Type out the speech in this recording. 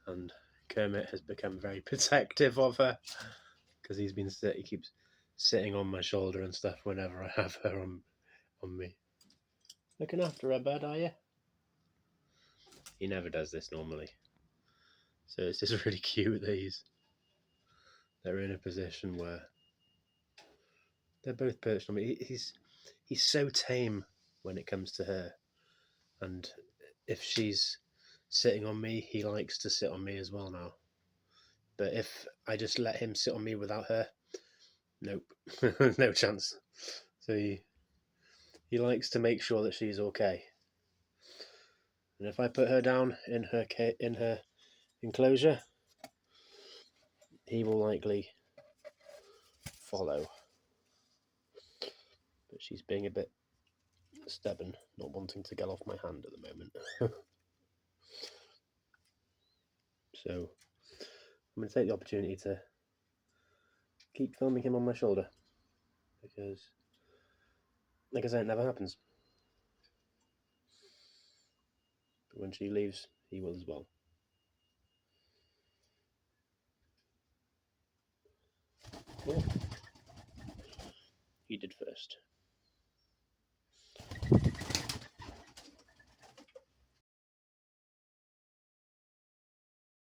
and Kermit has become very protective of her because he keeps sitting on my shoulder and stuff whenever I have her on me. Looking after her, bud, are you? He never does this normally, so it's just really cute that they're in a position where they're both perched on me. He's so tame when it comes to her, and if she's sitting on me, he likes to sit on me as well now. But if I just let him sit on me without her, nope, no chance. So he likes to make sure that she's okay. And if I put her down in her enclosure, he will likely follow. But she's being a bit stubborn, not wanting to get off my hand at the moment. So I'm going to take the opportunity to keep filming him on my shoulder, because, like I say, it never happens. But when she leaves, he will as well. Yeah. He did first.